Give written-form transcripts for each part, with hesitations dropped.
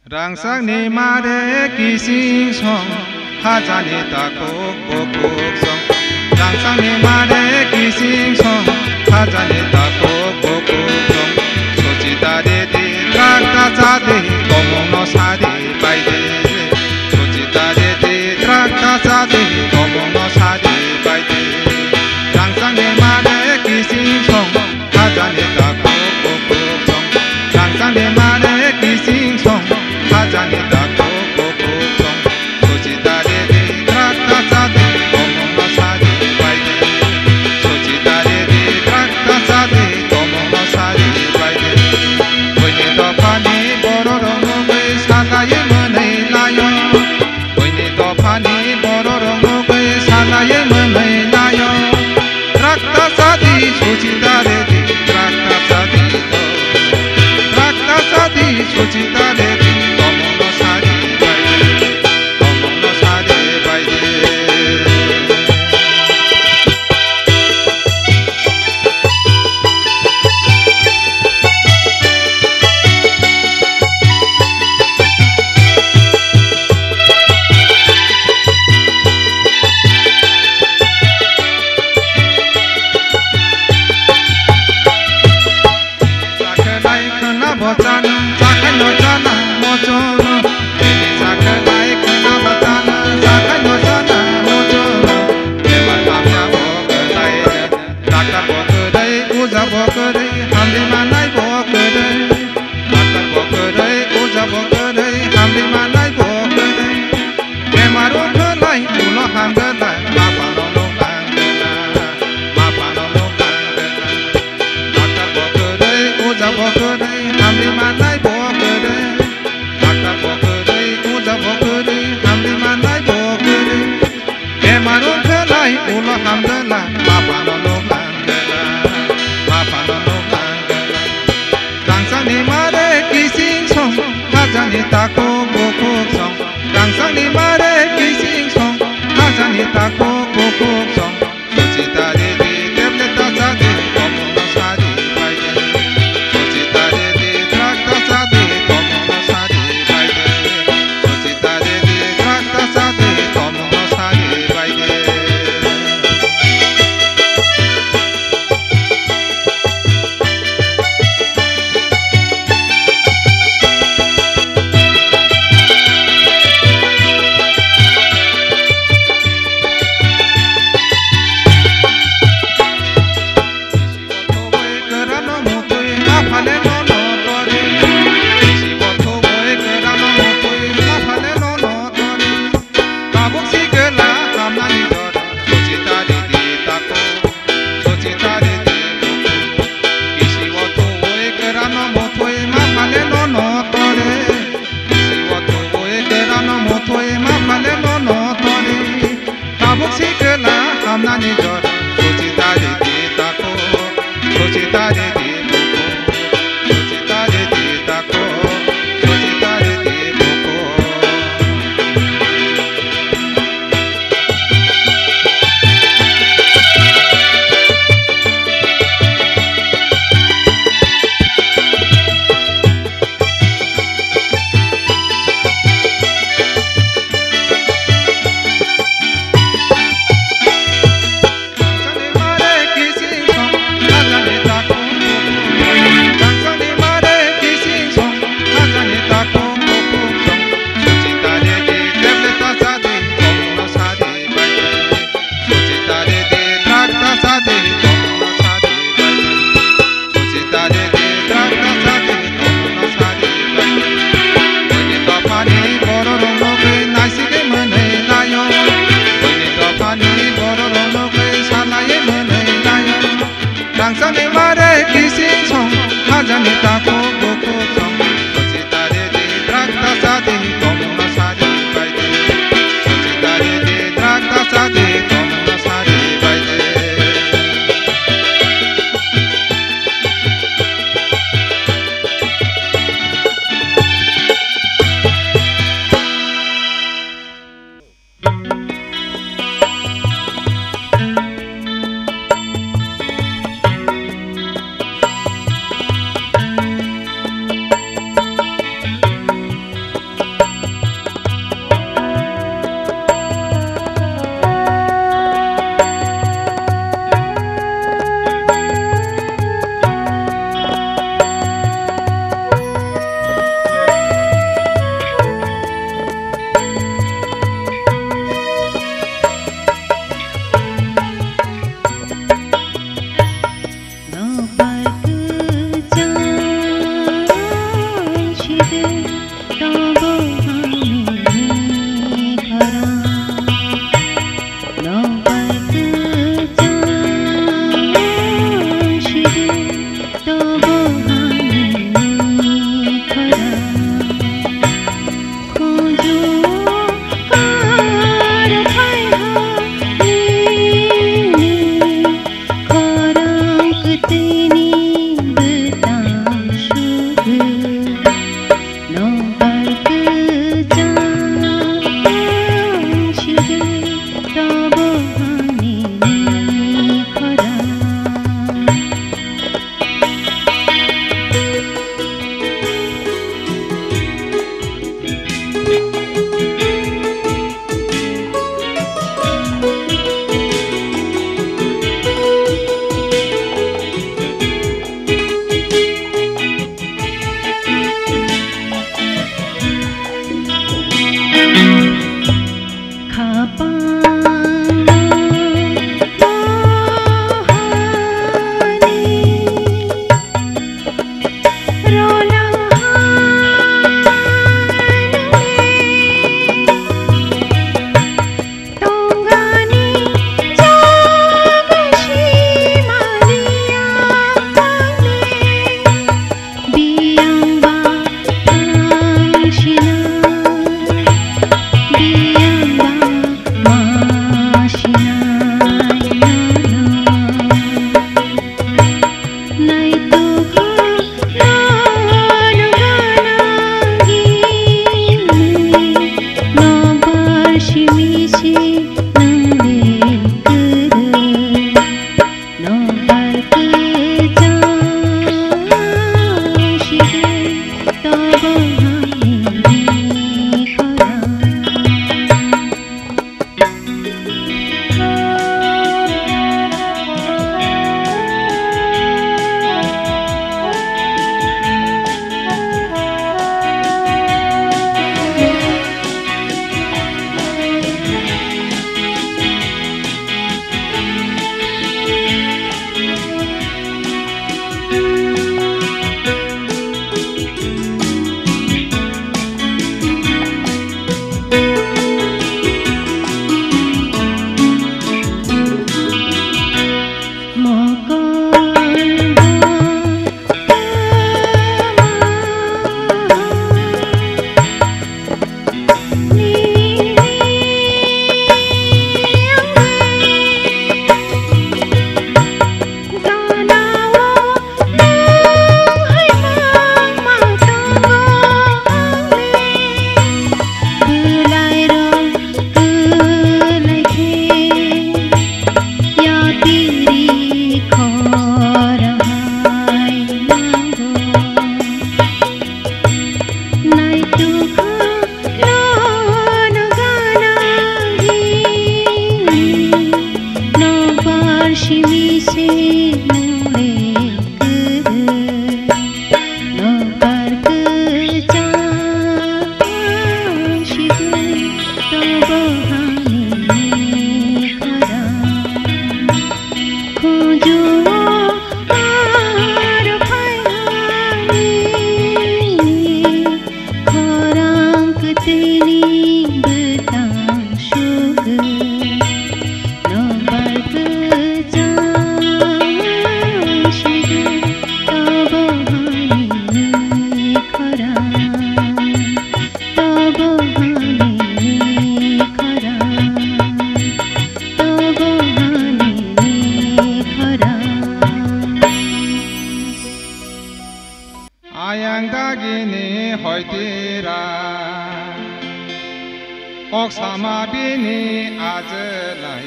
랑상니 말에 기싱성 하자니 따곡 복곡성 랑상니 말에 기싱성 하자니 따곡 복곡성 소지다레디 트락타자디 고모노 사디 바이데 소지다레디 트락타자디 고모노 사디 바이데 랑상니 말에 기싱성 하자니 따곡 복곡성 랑상니 말에 기싱성 하자니 따곡 복곡성 소지다레디 트락타자디 고모노 사디 바이데 소지다레디 트락타자디 고모노 사디 바이데 오이니 더파니 보로롱오의 사나의 문의 나요 오이니 더파니 보로롱오의 사나의 문의 나요 트락타자디 소지다레디 트락타자디 트락타자디 소지다레디 따곡 복곡성 랑상니 말에 기싱성 하자니 따곡 복곡성 소지다레디 떼블레타자디 고모노 사디 바이데 소지다레디 트락타자디 고모노 사디 바이데 소지다레디 트락타자디 고모노 사디 바이데 Namnani jora, sochitare tako, sochitare boko, sochitare tako, sochitare boko. 랑상니 말에 기싱성 하자니 따곡 복곡성 소지다레디 트락타자디 고모노 사디 바이데 소지다레디 트락타자디 고모노 사디 바이데 아양다기니 헐띠라 옥사마비니 아즈라이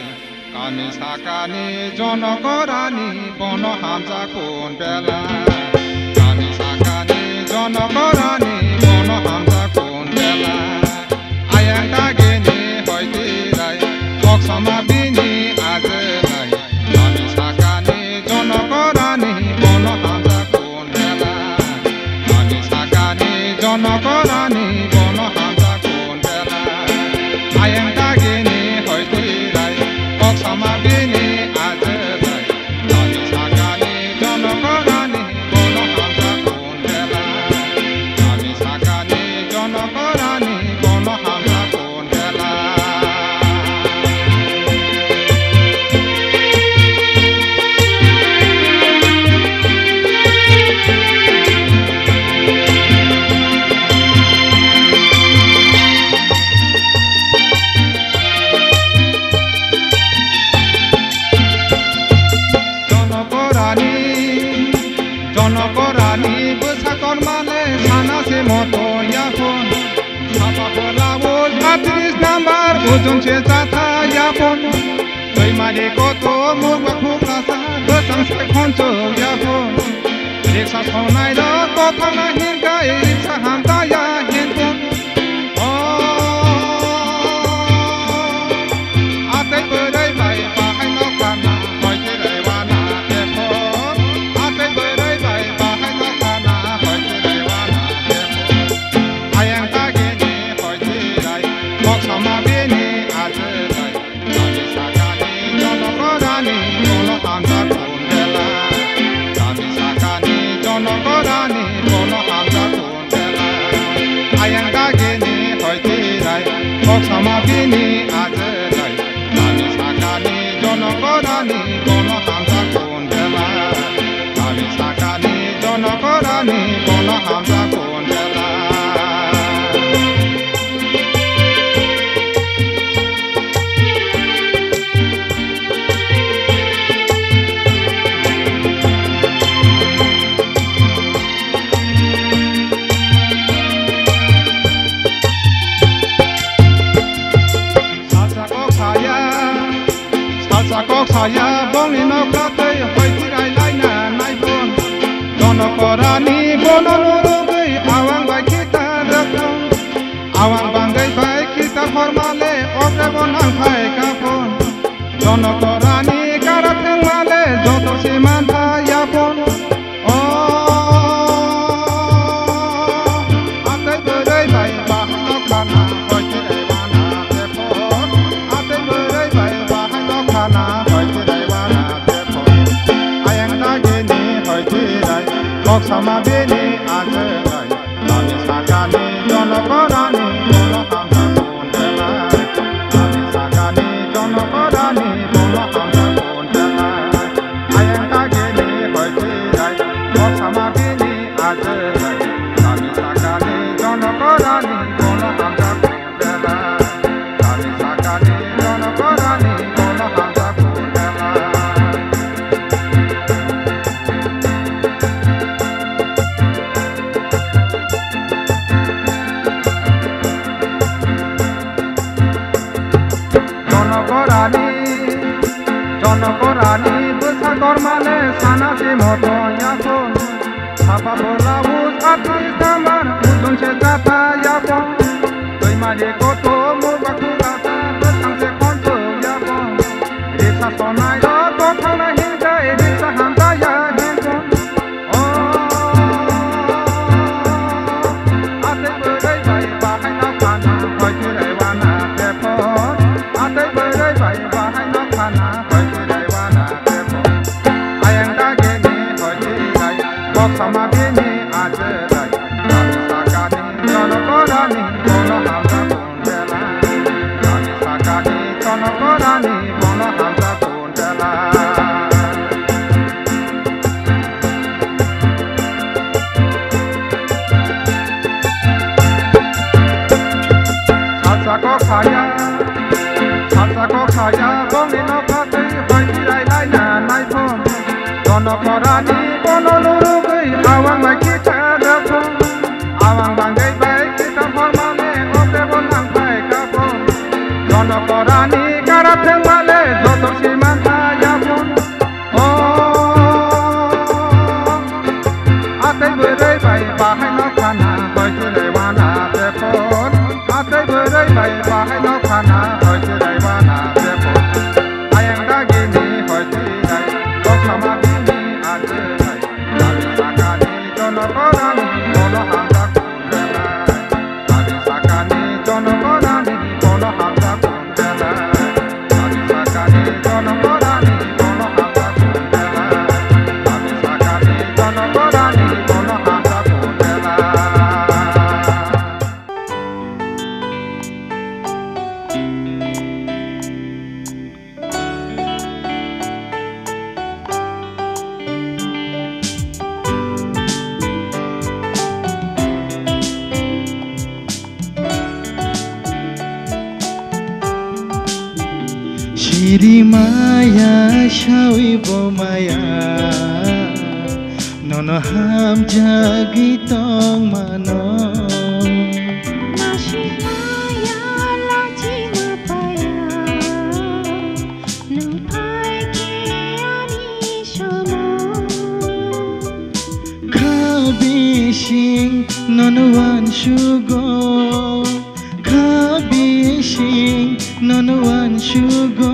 까미사까니 조너거라니 보노 함자군 벨라 까미사까니 조너거라니 보노 함자군 벨라 아양다기니 헐띠라이 옥사마비니 아즈라이 까미사까니 조너거라니 보노 함자군 벨라 까미사까니 조너거라니 보노 함자군 벨라 아양다기니 헐띠라이 옥사마비니 아즈라이 까미사까니 조너거라니 জনকরানি বসাকর মানে সানাসে মতো ইয়াপন সাপাপলাবো 38 number ওজনসে জাথা ইয়াপন Daimari गथ' मुगा खुख्लासा गोजांसे खनस यापन रिक्सा सनाय र गथांना हिंगाय रिक्सा हान्दाया हिंदन आदै बोरायबाय बाहाय नखाना हयथे रायवाना तेफन आदै बोरायबाय बाहाय नखाना हयथे रायवाना तेफन आयें दागेनि हयथे राय मक्सामा बेनि आजोराय गामि सागानि जनकरानि गन हान्जा खुन्देला गामि सागानि जनकरानि गन हान्जा खुन्देला आयें दागेनि हयथे राय मक्सामा बेनि आजोराय गामि सागानि जनकरानि गन हान्जा खुन्देला गामि सागानि जनकरानि गन हान्जा खुन्देला saya bongni nokratai hoitirai laina naipon jonokorani bononurugui awang bai kita rakon awang bangai bai kita formale obrebon angkai kapon jonokorani karatheng male joto simanta yapon atai berai bai bahai nokrana hoitirai wana tepon atai berai bai bahai nokrana मक्सामा बेनि आजोराय गामि सागानि जनकरानि गन हान्जा खुन्देला गामि सागानि जनकरानि गन हान्जा खुन्देला आयें दागेनि हयथिराय मक्सामा बेनि आजोराय गामि सागानि जनकरानि गन हान्जा खुन्देला गामि सागानि जनकरानि गन हान्जा खुन्देला जनकरानि बसागर माने सानासे मतो यापन सापापलाबो 38 नाम्बार ओजनसे जाथा यापन दैमारि गथ' मुगा खुख्लासा गोजांसे खनस यापन रिक्सा सनाय र गथांना हिंगाय रिक्सा हान्दाया हिंदन आदै बोरायबाय बाहाय नखाना हयथे रायवाना तेफन आदै बोरायबाय बाहाय नखाना मक्सामा बेनि आजोराय गामि सागानि जनकरानि गन हान्जा खुन्देला गामि सागानि जनकरानि गन हान्जा खुन्देला साजाखौ खाया बंनि नखातै हयथिराय लायना नायफन जनकरानि bononurugui awang bai kita rakon awang bangai bai kita formale obrebon angkai kapon jonokorani karatheng male joto simanta yapon atai berai bai bahai nokana hoitirai wana tepon atai berai bai bahai nokana hoitirai wana tepon ayang dagini hoitirai moksaama bini ajerai जनकरानि गन हान्जा खुन्देला गामि सागानि जनकरानि गन हान्जा खुन्देला गामि सागानि जनकरानि गन हान्जा खुन्देला गामि सागानि जनकरानि गन हान्जा खुन्देला Shiri maya shawi bomaya non nono ham jagi tong mano Nasimaya laji mapaya nang pai ke ani somo Kabishing nono wan shugo Kabishing nono wan shugo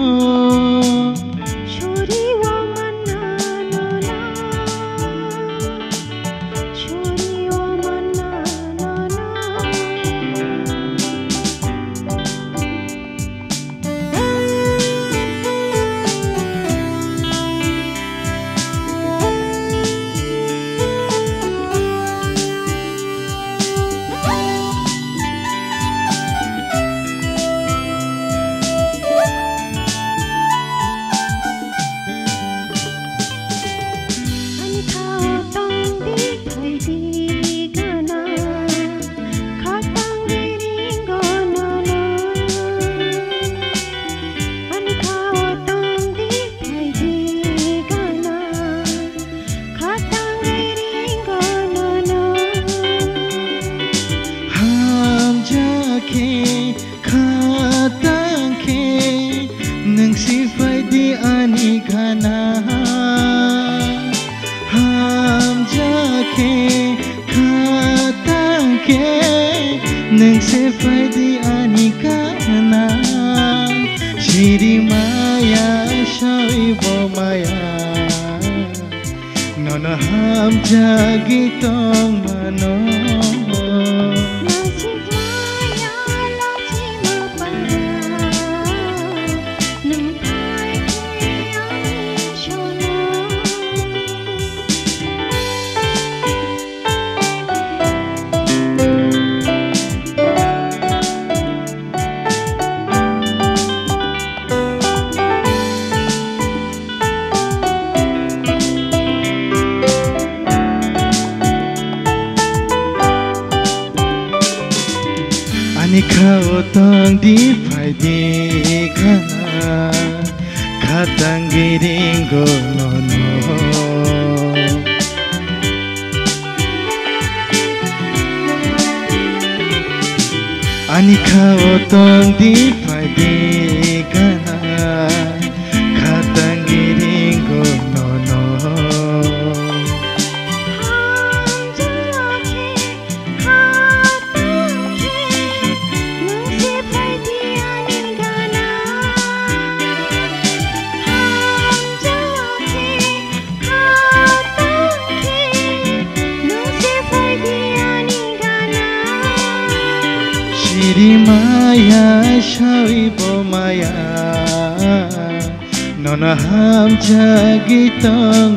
Nang sifai di ani kana ham jake katake nang sifai di ani kana shiri maya shai bo maya nono ham jagi tong mano Ani kau tong di pai di kana katang giringo nono Ani kau tong di pai di kana katang giringo nono Shiri maya shai bo maya nono ham jagi tong